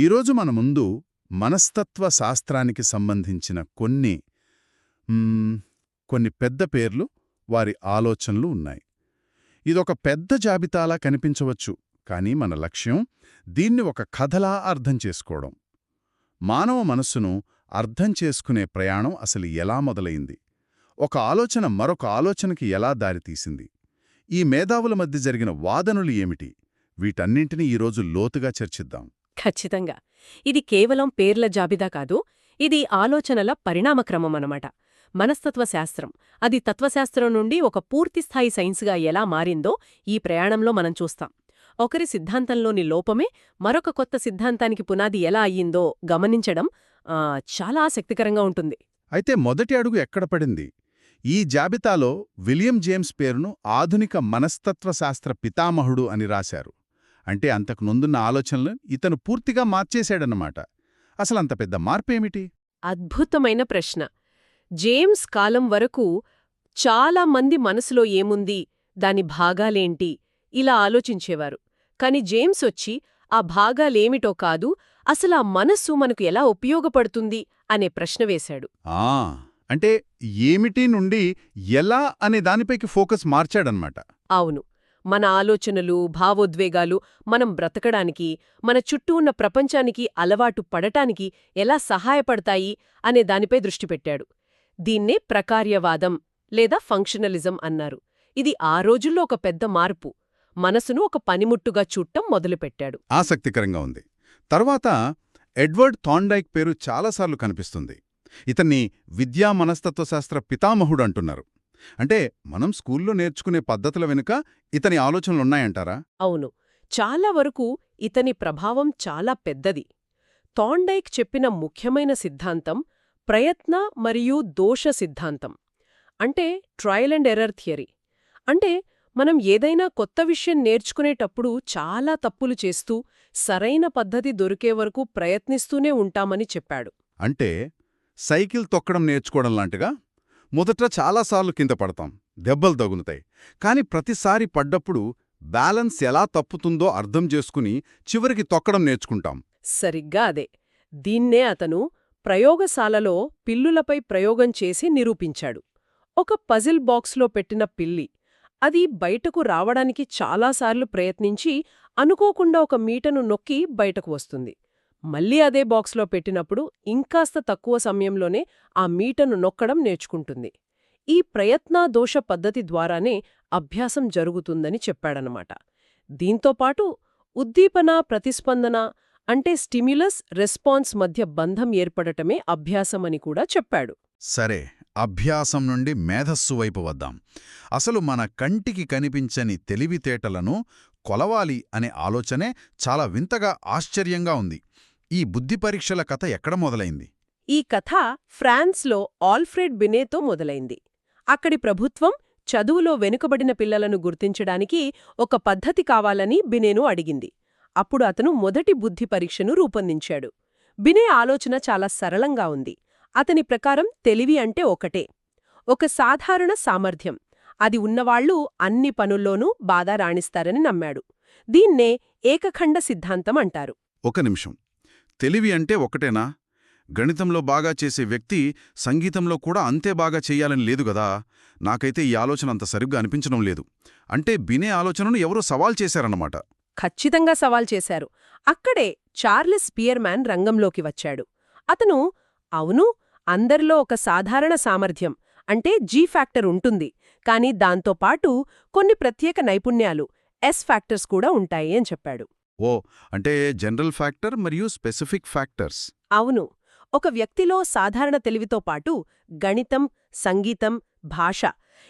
ఈరోజు మన ముందు మనస్తత్వ శాస్త్రానికి సంబంధించిన కొన్ని పెద్ద పేర్లు, వారి ఆలోచనలు ఉన్నాయి. ఇదొక పెద్ద జాబితాలా కనిపించవచ్చు, కానీ మన లక్ష్యం దీన్ని ఒక కథలా అర్థం చేసుకోవడం. మానవ మనస్సును అర్థం చేసుకునే ప్రయాణం అసలు ఎలా మొదలైంది, ఒక ఆలోచన మరొక ఆలోచనకి ఎలా దారితీసింది, ఈ మేధావుల మధ్య జరిగిన వాదనలు ఏమిటి, వీటన్నింటినీ ఈరోజు లోతుగా చర్చిద్దాం. ఖచ్చితంగా. ఇది కేవలం పేర్ల జాబితా కాదు, ఇది ఆలోచనల పరిణామక్రమం అన్నమాట. మనస్తత్వ శాస్త్రం, అది తత్వశాస్త్రం నుండి ఒక పూర్తిస్థాయి సైన్స్గా ఎలా మారిందో ఈ ప్రయాణంలో మనం చూస్తాం. ఒకరి సిద్ధాంతంలోని లోపమే మరొక కొత్త సిద్ధాంతానికి పునాది ఎలా అయ్యిందో గమనించడం చాలా ఆసక్తికరంగా ఉంటుంది. అయితే మొదటి అడుగు ఎక్కడ పడింది? ఈ జాబితాలో విలియం జేమ్స్ పేరును ఆధునిక మనస్తత్వశాస్త్ర పితామహుడు అని రాశారు. అంటే అంతకు ముందున్న ఆలోచనలు ఇతను పూర్తిగా మార్చేశాడన్నమాట. అసలంత పెద్ద మార్పేమిటి? అద్భుతమైన ప్రశ్న. జేమ్స్ కాలం వరకు చాలా మంది మనసులో ఏముంది, దాని భాగాలేంటి, ఇలా ఆలోచించేవారు. కాని జేమ్స్ వచ్చి ఆ భాగాలేమిటో కాదు, అసలా మనస్సు మనకు ఎలా ఉపయోగపడుతుంది అనే ప్రశ్న వేశాడు. అంటే ఏమిటి నుండి ఎలా అనే దానిపైకి ఫోకస్ మార్చాడన్నమాట. అవును. మన ఆలోచనలు, భావోద్వేగాలు మనం బ్రతకడానికి, మన చుట్టూ ఉన్న ప్రపంచానికి అలవాటు పడటానికి ఎలా సహాయపడతాయి అనే దానిపై దృష్టి పెట్టాడు. దీన్నే ప్రకార్యవాదం లేదా ఫంక్షనలిజం అన్నారు. ఇది ఆ రోజుల్లో ఒక పెద్ద మార్పు. మనసును ఒక పనిముట్టుగా చూడటం మొదలుపెట్టాడు. ఆసక్తికరంగా ఉంది. తర్వాత ఎడ్వర్డ్ థాండైక్ పేరు చాలాసార్లు కనిపిస్తుంది. ఇతన్ని విద్యా మనస్తత్వశాస్త్ర పితామహుడు అంటున్నారు. అంటే మనం స్కూల్లో నేర్చుకునే పద్ధతుల వెనుక ఇతని ఆలోచనలున్నాయంటారా? అవును. చాలా వరకు ఇతని ప్రభావం చాలా పెద్దది. థాండైక్ చెప్పిన ముఖ్యమైన సిద్ధాంతం ప్రయత్న మరియు దోష సిద్ధాంతం. అంటే ట్రయల్ అండ్ ఎర్రర్ థియరీ. అంటే మనం ఏదైనా కొత్త విషయం నేర్చుకునేటప్పుడు చాలా తప్పులు చేస్తూ సరైన పద్ధతి దొరికే వరకు ప్రయత్నిస్తూనే ఉంటామని చెప్పాడు. అంటే సైకిల్ తొక్కడం నేర్చుకోవడం లాంటిగా మొదట చాలాసార్లు కింద పడతాం, దెబ్బలు తగులుతాయి. కాని ప్రతిసారి పడ్డప్పుడు బ్యాలెన్స్ ఎలా తప్పుతుందో అర్థం చేసుకుని చివరికి తొక్కడం నేర్చుకుంటాం. సరిగ్గా అదే. దీన్నే అతను ప్రయోగశాలలో పిల్లులపై ప్రయోగం చేసి నిరూపించాడు. ఒక పజిల్ బాక్స్లో పెట్టిన పిల్లి, అది బయటకు రావడానికి చాలాసార్లు ప్రయత్నించి అనుకోకుండా ఒక మీటను నొక్కి బయటకు వస్తుంది. మళ్ళీ అదే బాక్స్లో పెట్టినప్పుడు ఇంకాస్త తక్కువ సమయంలోనే ఆ మీటను నొక్కడం నేర్చుకుంటుంది. ఈ ప్రయత్నాదోష పద్ధతి ద్వారానే అభ్యాసం జరుగుతుందని చెప్పాడనమాట. దీంతోపాటు ఉద్దీపన ప్రతిస్పందన అంటే స్టిమ్యులస్ రెస్పాన్స్ మధ్య బంధం ఏర్పడటమే అభ్యాసమని కూడా చెప్పాడు. సరే, అభ్యాసం నుండి మేధస్సు వైపు వద్దాం. అసలు మన కంటికి కనిపించని తెలివితేటలను కొలవాలి అనే ఆలోచనే చాలా వింతగా ఆశ్చర్యంగా ఉంది. ఈ బుద్ధి పరీక్షల కథ ఎక్కడ మొదలైంది? ఈ కథ ఫ్రాన్స్లో ఆల్ఫ్రెడ్ బినేతో మొదలైంది. అక్కడి ప్రభుత్వం చదువులో వెనుకబడిన పిల్లలను గుర్తించడానికి ఒక పద్ధతి కావాలని బినేను అడిగింది. అప్పుడు అతను మొదటి బుద్ధి పరీక్షను రూపొందించాడు. బినే ఆలోచన చాలా సరళంగా ఉంది. అతని ప్రకారం తెలివి అంటే ఒకటే, ఒక సాధారణ సామర్థ్యం. అది ఉన్నవాళ్లు అన్ని పనుల్లోనూ బాగా రాణిస్తారని నమ్మాడు. దీన్నే ఏకఖండ సిద్ధాంతం అంటారు. ఒక నిమిషం, తెలివి అంటే ఒకటేనా? గణితంలో బాగా చేసే వ్యక్తి సంగీతంలో కూడా అంతే బాగా చెయ్యాలని లేదు గదా. నాకైతే ఈ ఆలోచన అంత సరిగ్గా అనిపించడం లేదు. అంటే బినే ఆలోచనను ఎవరో సవాల్ చేశారన్నమాట. ఖచ్చితంగా సవాల్ చేశారు. అక్కడే చార్లెస్ పియర్మాన్ రంగంలోకి వచ్చాడు. అతను అవును, అందరిలో ఒక సాధారణ సామర్థ్యం అంటే జీ ఫ్యాక్టర్ ఉంటుంది, కానీ దాంతోపాటు కొన్ని ప్రత్యేక నైపుణ్యాలు ఎస్ ఫ్యాక్టర్స్ కూడా ఉంటాయి అని చెప్పాడు. ఓ, అంటే జనరల్ ఫ్యాక్టర్ మరియు స్పెసిఫిక్ ఫ్యాక్టర్స్. అవును. ఒక వ్యక్తిలో సాధారణ తెలివితో పాటు గణితం, సంగీతం, భాష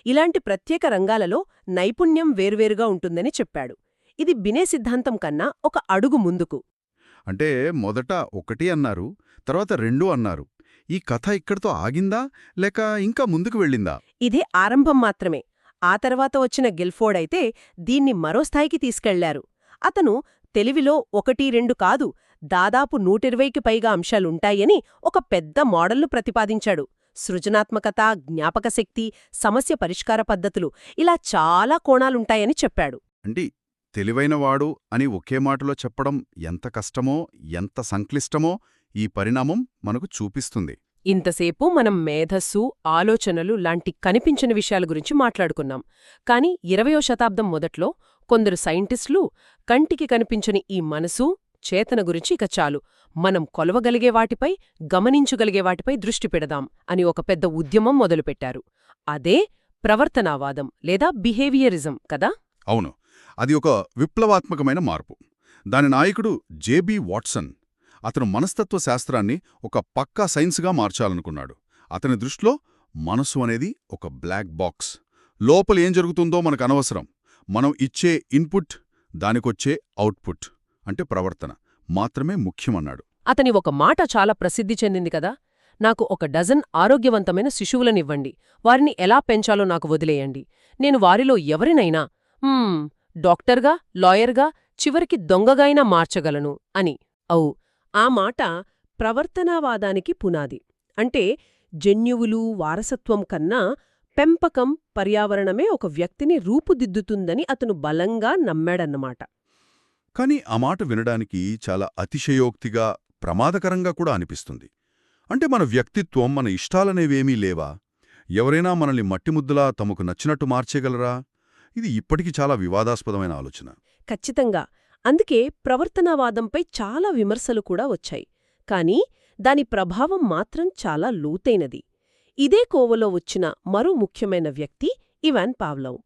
ఇలాంటి ప్రత్యేక రంగాలలో నైపుణ్యం వేర్వేరుగా ఉంటుందని చెప్పాడు. ఇది బినే సిద్ధాంతం కన్నా ఒక అడుగు ముందుకు. అంటే మొదట 1 అన్నారు, తర్వాత 2 అన్నారు. ఈ కథ ఇక్కడితో ఆగిందా లేక ఇంకా ముందుకు వెళ్ళిందా? ఇదే ఆరంభం మాత్రమే. ఆ తర్వాత వచ్చిన గిల్ఫోర్డ్ అయితే దీన్ని మరో స్థాయికి తీసుకెళ్లారు. అతను తెలివిలో 1, 2 కాదు, దాదాపు 120కి పైగా అంశాలుంటాయని ఒక పెద్ద మోడల్ను ప్రతిపాదించాడు. సృజనాత్మకత, జ్ఞాపకశక్తి, సమస్య పరిష్కార పద్ధతులు ఇలా చాలా కోణాలుంటాయని చెప్పాడు. అంటే తెలివైనవాడు అని ఒకే మాటలో చెప్పడం ఎంత కష్టమో, ఎంత సంక్లిష్టమో ఈ పరిణామం మనకు చూపిస్తుంది. ఇంతసేపు మనం మేధస్సు, ఆలోచనలు లాంటి కనిపించని విషయాల గురించి మాట్లాడుకున్నాం. కాని 20వ శతాబ్దం మొదట్లో కొందరు సైంటిస్టులు కంటికి కనిపించని ఈ మనసు, చేతన గురించి ఇక చాలు, మనం కొలవగలిగే వాటిపై, గమనించగలిగే వాటిపై దృష్టి పెడదాం అని ఒక పెద్ద ఉద్యమం మొదలుపెట్టారు. అదే ప్రవర్తనావాదం లేదా బిహేవియరిజం కదా? అవును, అది ఒక విప్లవాత్మకమైన మార్పు. దాని నాయకుడు జేబీ వాట్సన్. అతను మనస్తత్వ శాస్త్రాన్ని ఒక పక్కా సైన్స్గా మార్చాలనుకున్నాడు. అతని దృష్టిలో మనసు అనేది ఒక బ్లాక్ బాక్స్. లోపల ఏం జరుగుతుందో మనకు అనవసరం. మనం ఇచ్చే ఇన్పుట్, దానికొచ్చే అవుట్పుట్ అంటే ప్రవర్తన మాత్రమే ముఖ్యమన్నాడు. అతని ఒక మాట చాలా ప్రసిద్ధి చెందింది కదా, నాకు ఒక డజన్ ఆరోగ్యవంతమైన శిశువులనివ్వండి, వారిని ఎలా పెంచాలో నాకు వదిలేయండి, నేను వారిలో ఎవరినైనా డాక్టర్గా, లాయర్గా, చివరికి దొంగగైనా మార్చగలను అని. అవు, ఆ మాట ప్రవర్తనావాదానికి పునాది. అంటే జన్యువులు, వారసత్వం కన్నా పెంపకం, పర్యావరణమే ఒక వ్యక్తిని రూపుదిద్దుతుందని అతను బలంగా నమ్మాడన్నమాట. కాని ఆ మాట వినడానికి చాలా అతిశయోక్తిగా, ప్రమాదకరంగా కూడా అనిపిస్తుంది. అంటే మన వ్యక్తిత్వం, మన ఇష్టాలనేవేమీ లేవా? ఎవరైనా మనల్ని మట్టిముద్దలా తమకు నచ్చినట్టు మార్చేయగలరా? ఇది ఇప్పటికీ చాలా వివాదాస్పదమైన ఆలోచన. ఖచ్చితంగా. అందుకే ప్రవర్తనావాదంపై చాలా విమర్శలు కూడా వచ్చాయి. కానీ దాని ప్రభావం మాత్రం చాలా లోతైనది. ఇదే కోవలో వచ్చిన మరో ముఖ్యమైన వ్యక్తి ఇవాన్ పావ్లోవ్.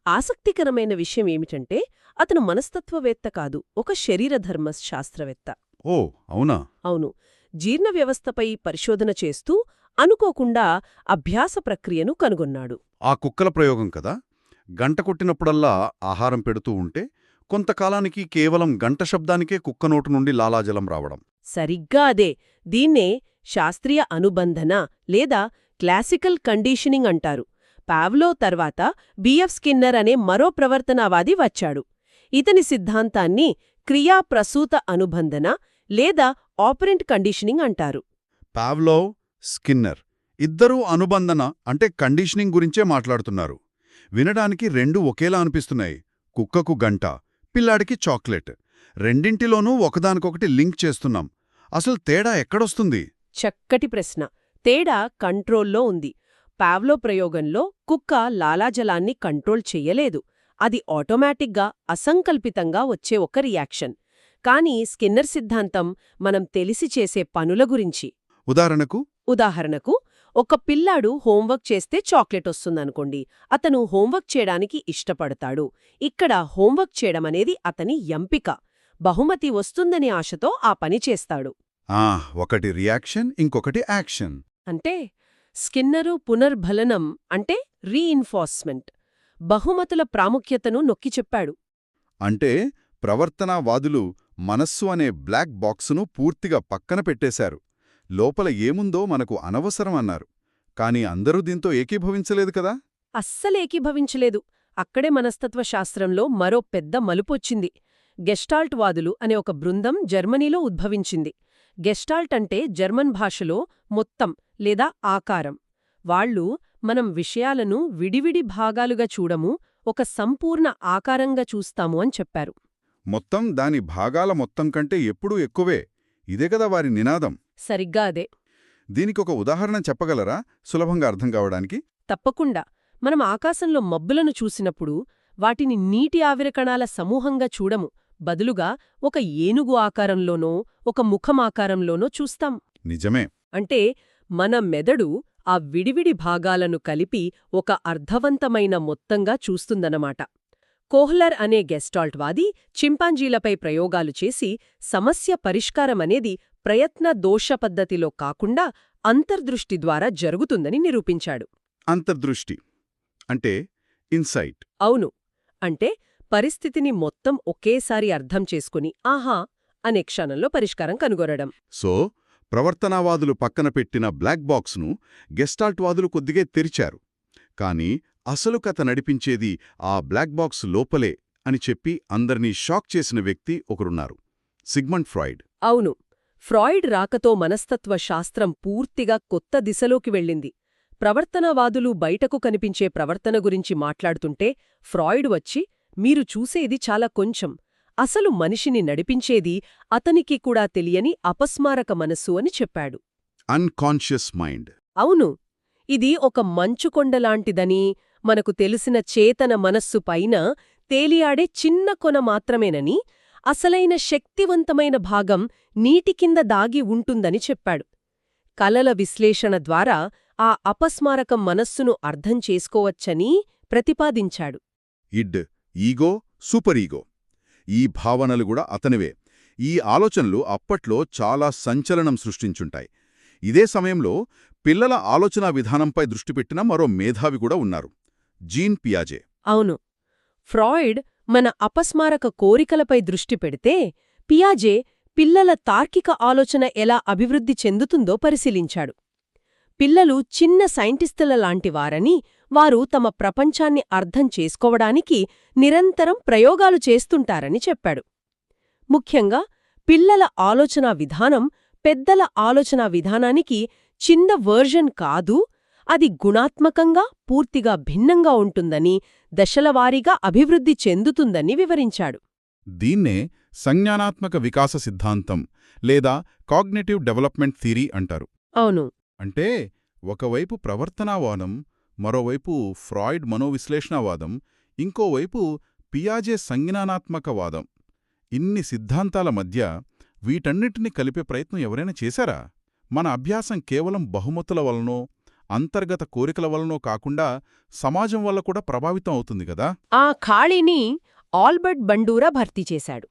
ఆసక్తికరమైన విషయం ఏమిటంటే అతను మనస్తత్వవేత్త కాదు, ఒక శరీరధర్మ శాస్త్రవేత్త. ఓ అవునా? అవును. జీర్ణ వ్యవస్థపై పరిశోధన చేస్తూ అనుకోకుండా అభ్యాస ప్రక్రియను కనుగొన్నాడు. ఆ కుక్కల ప్రయోగం కదా? గంట కొట్టినప్పుడల్లా ఆహారం పెడుతూ ఉంటే కొంతకాలానికి కేవలం గంట శబ్దానికే కుక్క నోటు నుండి లాలాజలం రావడం. సరిగ్గా అదే. దీన్నే శాస్త్రీయ అనుబంధన లేదా క్లాసికల్ కండీషనింగ్ అంటారు. పావ్లో తర్వాత బిఎఫ్ స్కిన్నర్ అనే మరో ప్రవర్తనవాది వచ్చాడు. ఇతని సిద్ధాంతాన్ని క్రియాప్రసూత అనుబంధన లేదా ఆపరెంట్ కండీషనింగ్ అంటారు. పావ్లోవ్, స్కిన్నర్ ఇద్దరూ అనుబంధన అంటే కండీషనింగ్ గురించే మాట్లాడుతున్నారు. వినడానికి రెండూ ఒకేలా అనిపిస్తున్నాయి. కుక్కకు గంట, పిల్లాడికి చాక్లెట్. రెండింటిలోనూ ఒకదానికొకటి లింక్ చేస్తున్నాం. అసలు తేడా ఎక్కడొస్తుంది? చక్కటి ప్రశ్న. తేడా కంట్రోల్లో ఉంది. పావ్లో ప్రయోగంలో కుక్క లాలాజలాన్ని కంట్రోల్ చెయ్యలేదు. అది ఆటోమేటిక్గా, అసంకల్పితంగా వచ్చే ఒక రియాక్షన్. కానీ స్కిన్నర్ సిద్ధాంతం మనం తెలిసి చేసే పనుల గురించి. ఉదాహరణకు ఒక పిల్లాడు హోంవర్క్ చేస్తే చాక్లెట్ వస్తుందనుకోండి. అతను హోంవర్క్ చేయడానికి ఇష్టపడతాడు. ఇక్కడ హోంవర్క్ చేయడమనేది అతని ఎంపిక. బహుమతి వస్తుందనే ఆశతో ఆ పని చేస్తాడు. ఒకటి రియాక్షన్, ఇంకొకటి యాక్షన్. అంటే స్కిన్నరు పునర్బలనం అంటే రీఇన్ఫోర్స్మెంట్, బహుమతుల ప్రాముఖ్యతను నొక్కి చెప్పాడు. అంటే ప్రవర్తనావాదులు మనస్సు అనే బ్లాక్ బాక్సును పూర్తిగా పక్కన పెట్టేశారు. లోపల ఏముందో మనకు అనవసరం అన్నారు. కాని అందరూ దీంతో ఏకీభవించలేదు కదా? అస్సలేకీభవించలేదు. అక్కడే మనస్తత్వ శాస్త్రంలో మరో పెద్ద మలుపొచ్చింది. గెస్టాల్ట్ వాదులు అనే ఒక బృందం జర్మనీలో ఉద్భవించింది. గెస్టాల్ట్ అంటే జర్మన్ భాషలో మొత్తం లేదా ఆకారం. వాళ్ళు మనం విషయాలను విడివిడి భాగాలుగా చూడము, ఒక సంపూర్ణ ఆకారంగా చూస్తాము అని చెప్పారు. మొత్తం దాని భాగాల మొత్తం కంటే ఎప్పుడూ ఎక్కువే. ఇదే కదా వారి నినాదం. సరిగ్గా అదే. దీనికొక ఉదాహరణ చెప్పగలరా, సులభంగా అర్థం కావడానికి? తప్పకుండా. మనం ఆకాశంలో మబ్బులను చూసినప్పుడు వాటిని నీటి ఆవిరికణాల సమూహంగా చూడము, బదులుగా ఒక ఏనుగు ఆకారంలోనో ఒక ముఖమాకారంలోనో చూస్తాం. నిజమే. అంటే మన మెదడు ఆ విడివిడి భాగాలను కలిపి ఒక అర్థవంతమైన మొత్తంగా చూస్తుందన్నమాట. కోహ్లర్ అనే గెస్టాల్ట్వాది చింపాంజీలపై ప్రయోగాలు చేసి సమస్య పరిష్కారమనేది ప్రయత్న దోష పద్ధతిలో కాకుండా అంతర్దృష్టి ద్వారా జరుగుతుందని నిరూపించాడు. అంతర్దృష్టి అంటే ఇన్సైట్. అవును. అంటే పరిస్థితిని మొత్తం ఒకేసారి అర్థం చేసుకుని ఆహా అనే క్షణంలో పరిష్కారం కనుగొనడం. సో ప్రవర్తనావాదులు పక్కన పెట్టిన బ్లాక్ బాక్స్ను గెస్టాల్ట్వాదులు కొద్దిగే తెరిచారు. కాని అసలు కథ నడిపించేది ఆ బ్లాక్ బాక్స్ లోపలే అని చెప్పి అందర్నీ షాక్ చేసిన వ్యక్తి ఒకరున్నారు, సిగ్మండ్ ఫ్రాయిడ్. అవును. ఫ్రాయిడ్ రాకతో మనస్తత్వ శాస్త్రం పూర్తిగా కొత్త దిశలోకి వెళ్ళింది. ప్రవర్తనవాదులు బయటకు కనిపించే ప్రవర్తన గురించి మాట్లాడుతుంటే ఫ్రాయిడ్ వచ్చి మీరు చూసేది చాలా కొంచెం. అసలు మనిషిని నడిపించేది అతనికి కూడా తెలియని అపస్మారక మనస్సు అని చెప్పాడు. Unconscious mind. అవును, ఇది ఒక మంచుకొండలాంటిదని, మనకు తెలిసిన చేతన మనస్సు పైన తేలియాడే చిన్న కొన మాత్రమేనని, అసలైన శక్తివంతమైన భాగం నీటి కింద దాగి ఉంటుందని చెప్పాడు. కలల విశ్లేషణ ద్వారా ఆ అపస్మారకం మనస్సును అర్థం చేసుకోవచ్చని ప్రతిపాదించాడు. ఇడ్, ఈగో, సూపర్ ఈగో, ఈ భావనలు కూడా అతనివే. ఈ ఆలోచనలు అప్పట్లో చాలా సంచలనం సృష్టించుంటాయి. ఇదే సమయంలో పిల్లల ఆలోచనా విధానంపై దృష్టిపెట్టిన మరో మేధావి కూడా ఉన్నారు, జీన్ పియాజే. అవును, ఫ్రాయిడ్ మన అపస్మారక కోరికలపై దృష్టి పెడితే, పియాజే పిల్లల తార్కిక ఆలోచన ఎలా అభివృద్ధి చెందుతుందో పరిశీలించాడు. పిల్లలు చిన్న సైంటిస్టుల లాంటివారని, వారు తమ ప్రపంచాన్ని అర్థం చేసుకోవడానికి నిరంతరం ప్రయోగాలు చేస్తుంటారని చెప్పాడు. ముఖ్యంగా పిల్లల ఆలోచనా విధానం పెద్దల ఆలోచనా విధానానికి చిన్న వర్జన్ కాదు, అది గుణాత్మకంగా పూర్తిగా భిన్నంగా ఉంటుందని, దశలవారీగా అభివృద్ధి చెందుతుందని వివరించాడు. దీన్నే సంజ్ఞానాత్మక వికాస సిద్ధాంతం లేదా కాగ్నిటివ్ డెవలప్మెంట్ థియరీ అంటారు. అవును, అంటే ఒకవైపు ప్రవర్తనావాదం, మరోవైపు ఫ్రాయిడ్ మనోవిశ్లేషణవాదం, ఇంకోవైపు పియాజే సంజ్ఞానాత్మకవాదం. ఇన్ని సిద్ధాంతాల మధ్య వీటన్నిటినీ కలిపే ప్రయత్నం ఎవరైనా చేశారా? మన అభ్యాసం కేవలం బహుమతుల వలనో, అంతర్గత కోరికల వలనో కాకుండా సమాజం వల్ల కూడా ప్రభావితం అవుతుంది కదా. ఆ ఖాళీని ఆల్బర్ట్ బండూరా భర్తీ చేశాడు.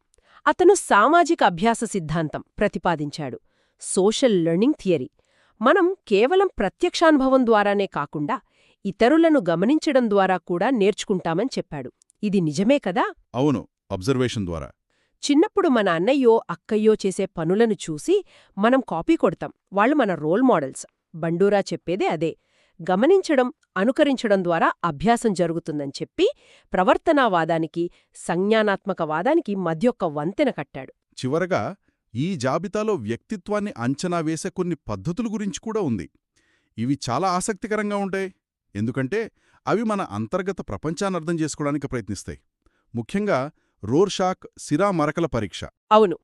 అతను సామాజిక అభ్యాస సిద్ధాంతం ప్రతిపాదించాడు, సోషల్ లెర్నింగ్ థియరీ. మనం కేవలం ప్రత్యక్షానుభవం ద్వారానే కాకుండా ఇతరులను గమనించడం ద్వారా కూడా నేర్చుకుంటామని చెప్పాడు. ఇది నిజమే కదా? అవును, అబ్జర్వేషన్ ద్వారా. చిన్నప్పుడు మన అన్నయ్యో అక్కయ్యో చేసే పనులను చూసి మనం కాపీ కొడతాం, వాళ్ళు మన రోల్ మోడల్స్. బండూరా చెప్పేదే అదే. గమనించడం, అనుకరించడం ద్వారా అభ్యాసం జరుగుతుందని చెప్పి ప్రవర్తనావాదానికి, సంజ్ఞానాత్మకవాదానికి మధ్యొక్క వంతెన కట్టాడు. చివరగా ఈ జాబితాలో వ్యక్తిత్వాన్ని అంచనా వేసే కొన్ని పద్ధతుల గురించి కూడా ఉంది. ఇవి చాలా ఆసక్తికరంగా ఉంటాయి, ఎందుకంటే అవి మన అంతర్గత ప్రపంచాన్ని అర్థం చేసుకోవడానికి ప్రయత్నిస్తాయి. ముఖ్యంగా రోర్షాక్ సిరా మరకల పరీక్ష. అవును,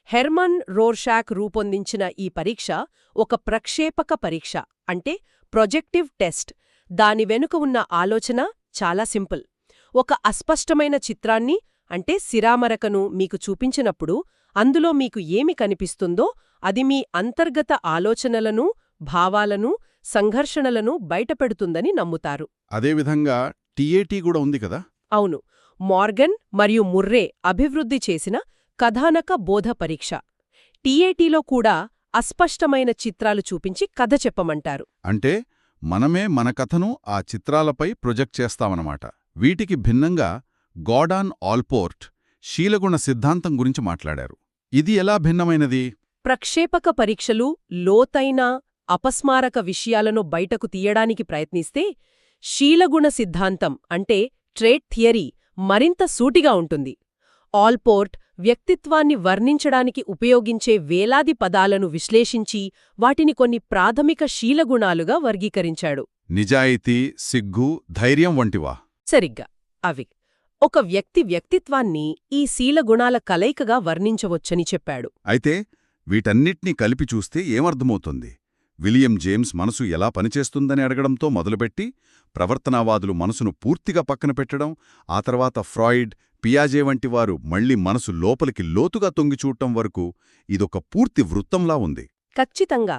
హెర్మన్ రోర్షాక్ రూపొందించిన ఈ పరీక్ష ఒక ప్రక్షేపక పరీక్ష, అంటే ప్రొజెక్టివ్ టెస్ట్. దాని వెనుక ఉన్న ఆలోచన చాలా సింపుల్. ఒక అస్పష్టమైన చిత్రాన్ని, అంటే సిరామరకను మీకు చూపించినప్పుడు అందులో మీకు ఏమి కనిపిస్తుందో అది మీ అంతర్గత ఆలోచనలను, భావాలను, సంఘర్షణలను బయటపెడుతుందని నమ్ముతారు. అదేవిధంగా టీఏటీ కూడా ఉంది కదా. అవును, మార్గన్ మరియు ముర్రే అభివృద్ధి చేసిన కథానక బోధ పరీక్ష. టీఏటీలో కూడా అస్పష్టమైన చిత్రాలు చూపించి కథ చెప్పమంటారు. అంటే మనమే మన కథను ఆ చిత్రాలపై ప్రొజెక్ట్ చేస్తామన్నమాట. వీటికి భిన్నంగా గార్డాన్ ఆల్పోర్ట్ శీలగుణ సిద్ధాంతం గురించి మాట్లాడారు. ఇది ఎలా భిన్నమైనది? ప్రక్షేపక పరీక్షలు లోతైన, అపస్మారక విషయాలను బయటకు తీయడానికి ప్రయత్నిస్తే, శీలగుణ సిద్ధాంతం అంటే ట్రేట్ థియరీ మరింత సూటిగా ఉంటుంది. ఆల్పోర్ట్ వ్యక్తిత్వాన్ని వర్ణించడానికి ఉపయోగించే వేలాది పదాలను విశ్లేషించి వాటిని కొన్ని ప్రాథమిక శీలగుణాలుగా వర్గీకరించాడు. నిజాయితీ, సిగ్గు, ధైర్యం వంటివా? సరిగ్గా అవి. ఒక వ్యక్తి వ్యక్తిత్వాన్ని ఈ శీలగుణాల కలయికగా వర్ణించవచ్చని చెప్పాడు. అయితే వీటన్నిటినీ కలిపి చూస్తే ఏమర్థమవుతుంది? విలియం జేమ్స్ మనసు ఎలా పనిచేస్తుందని అడగడంతో మొదలుపెట్టి, ప్రవర్తనావాదులు మనసును పూర్తిగా పక్కన పెట్టడం, ఆ తర్వాత ఫ్రాయిడ్, పియాజే వంటి వారు మళ్లీ మనసు లోపలికి లోతుగా తొంగిచూడటం వరకు ఇదొక పూర్తి వృత్తంలా ఉంది. ఖచ్చితంగా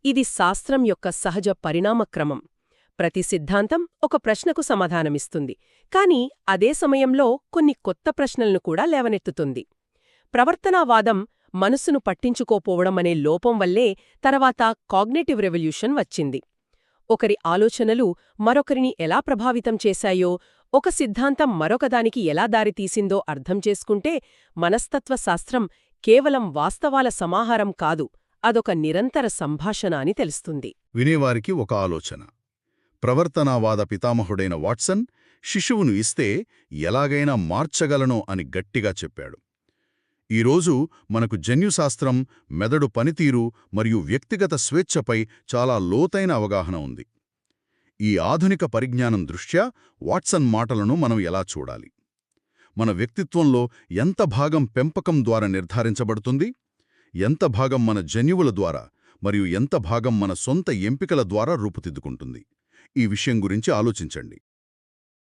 ఇది శాస్త్రం యొక్క సహజ పరిణామక్రమం. ప్రతి సిద్ధాంతం ఒక ప్రశ్నకు సమాధానమిస్తుంది, కానీ అదే సమయంలో కొన్ని కొత్త ప్రశ్నలను కూడా లేవనెత్తుతుంది. ప్రవర్తనావాదం మనస్సును పట్టించుకోపోవడం అనే లోపం వల్లే తర్వాత కాగ్నిటివ్ రెవల్యూషన్ వచ్చింది. ఒకరి ఆలోచనలు మరొకరిని ఎలా ప్రభావితం చేశాయో, ఒక సిద్ధాంతం మరొకదానికి ఎలా దారితీసిందో అర్థం చేసుకుంటే మనస్తత్వ శాస్త్రం కేవలం వాస్తవాల సమాహారం కాదు, అదొక నిరంతర సంభాషణ అని తెలుస్తుంది. వినేవారికి ఒక ఆలోచన. ప్రవర్తనావాద పితామహుడైన వాట్సన్ శిశువును ఇస్తే ఎలాగైనా మార్చగలను అని గట్టిగా చెప్పాడు. ఈరోజు మనకు జన్యుశాస్త్రం, మెదడు పనితీరు మరియు వ్యక్తిగత స్వేచ్ఛపై చాలా లోతైన అవగాహన ఉంది. ఈ ఆధునిక పరిజ్ఞానం దృష్ట్యా వాట్సన్ మాటలను మనం ఎలా చూడాలి? మన వ్యక్తిత్వంలో ఎంత భాగం పెంపకం ద్వారా నిర్ధారించబడుతుంది, ఎంత భాగం మన జన్యువుల ద్వారా మరియు ఎంత భాగం మన సొంత ఎంపికల ద్వారా రూపుదిద్దుకుంటుంది? ఈ విషయం గురించి ఆలోచించండి.